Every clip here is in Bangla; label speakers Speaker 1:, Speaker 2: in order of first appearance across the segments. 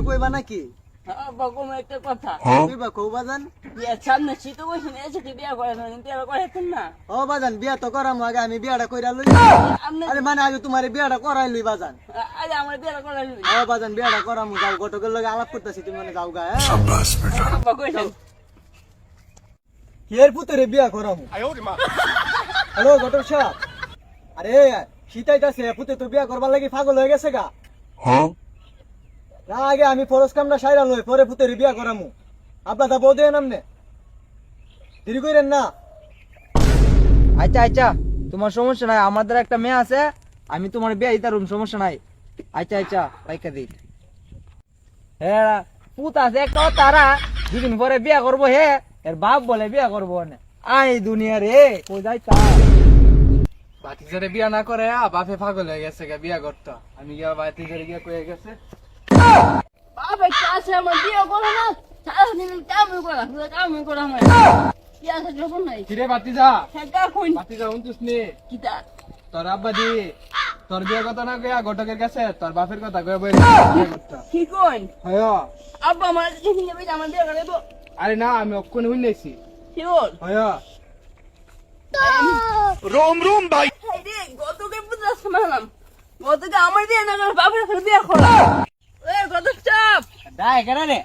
Speaker 1: কইবা নাকি?
Speaker 2: আব্বা কোন একটা কথা
Speaker 1: কইবা কও বাজান।
Speaker 2: বিয়া সামনে শীত বসে এসে কি বিয়া করে না বিয়া করেছেন না
Speaker 1: ও বাজান বিয়া তো করাম আগে আমি বিয়াটা কইরা লই।
Speaker 2: আপনি
Speaker 1: আরে মানে আগে তোমারে বিয়াটা করাই লই বাজান।
Speaker 2: আরে আমার বিয়া করে
Speaker 1: ও বাজান বিয়াটা করাম যাও ঘটকের লগে আলাপ করতেছি তুমি মানে যাও গা।
Speaker 2: আব্বা কইছেন
Speaker 1: এর পুতরে বিয়া করাম। হ্যালো ঘটক সাহেব, আরে শীতাইতাছে পুতে তো বিয়া করবার লাগি পাগল হয়ে গেছে গা। না আগে আমি ফরজ কামটা সাইরা লই পরে পুতেরে বিয়া করামু। আপনারা বউ দেন আমনে দেরি কইরেন না।
Speaker 3: আচ্ছা আচ্ছা তোমার সমস্যা নাই, আমাদের একটা মেয়ে আছে, আমি তোমার বিয়ে দিতারুম, সমস্যা নাই। আচ্ছা আচ্ছা পাইকা দিই। হ্যাঁ পুত আছে একটা তারা দুদিন পরে বিয়া করবো, হে এর বাপ বলে বিয়া করবো না। আই দুনিয়া রে কই যাই তা বাতিজারে বিয়া না করে বাপে পাগল হয়ে গেছে গা বিয়া করতে। আমি গিয়া বাতিজারে গিয়া কয়ে গেছে
Speaker 2: বাবা কাছে আমার বিয়া করে না সারাদিন কাম করে আমার বিয়া আছে যখন নাই
Speaker 3: কিরে বাতিজা
Speaker 2: হ্যাঁ কখন
Speaker 3: বাতিজা উনতুস নি
Speaker 2: কিতা
Speaker 3: তোর আব্বা দি তোর বিয়ে কথা না কইয়া ঘটকের কাছে তোর বাপের কথা কয়ে বই
Speaker 2: কি কোন
Speaker 3: হ্যাঁ।
Speaker 2: আব্বা আমার চিনি যাবে আমার বিয়া করে দেবো
Speaker 3: আরে না আমি অক্ষণ হইনেছি।
Speaker 2: কি বল
Speaker 3: হ্যাঁ
Speaker 4: रोम रोम भाई
Speaker 2: এই রে গতকে বুঝা শোনালাম গতকে আমার বিয়া না করে বাপের সাথে বিয়া করা এ গত চাপ
Speaker 3: দাই কেন রে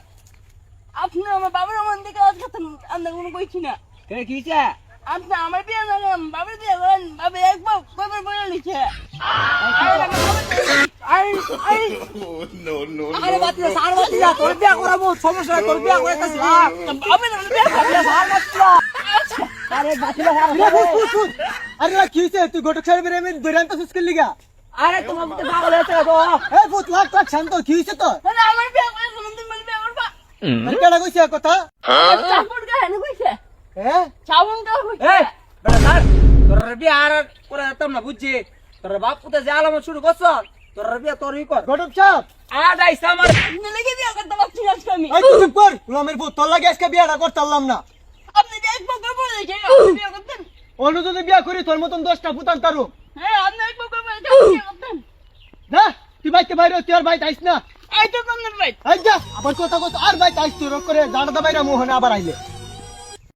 Speaker 2: আপনি আমার বাবার মন থেকে আজ কথা আমরা কোনো কইছি না
Speaker 3: কে কিছে
Speaker 2: আপনি আমার বিয়া না করেন বাবার বিয়া করেন বাবা একবার কয়বার বলে লিখে
Speaker 4: नो नो
Speaker 3: আরে বাতিজা সার বাতিজা তোর বিয়া করাবো, সমস্যা নাই, তোর বিয়া করাইতাছি।
Speaker 2: আমি বিয়া করে
Speaker 3: সার বাতিজা আরে বাতিজা সার
Speaker 1: আরে না কি হইছে তুই ঘটক সাহেবের আমি ধরে আনতাছিস কি লিগা?
Speaker 3: আরে তোমার মতে পাগল হয়েছে তো।
Speaker 1: এ পুত লাগ লাগ শান্ত কি হইছে তো?
Speaker 2: তাহলে আমার বিয়া করে তুমি বল বিয়া করবা
Speaker 1: আরে কেডা কইছে এ কথা?
Speaker 2: চাপড় গায় না কইছে
Speaker 1: হ্যাঁ
Speaker 2: চাবন কা কইছে
Speaker 3: এই বেটা স্যার তোর বিয়া আর করে যেতাম না বুঝছি, তোর বাপ পুতে যে আলামত শুরু করছ তোর বিয়া তোরই কর।
Speaker 1: ঘটক সাহেব
Speaker 3: আর দাইস আমার
Speaker 2: আপনি লেগে বিয়া করতে পারছি না আজকে আমি
Speaker 1: এই তুই চুপ কর গোলামের পুত তোর লাগে আজকে বিয়াটা করতাম না।
Speaker 2: আপনি যে একবার বলে লিখে আপনি বিয়া করতেন
Speaker 1: অন্য যদি বিয়া করি তোর মতন 10টা পুতান তারু
Speaker 2: হ্যাঁ আপনি একবার বলে বিয়া করতেন
Speaker 1: না তুই বাইতে বাইরে তুই আর বাইতে আইস না।
Speaker 2: এই তো কোন ভাই
Speaker 1: এই যা আবার কথা কত আর বাইতে আইস তুই রক করে জানাটা বাইরে মোহনে আবার আইলে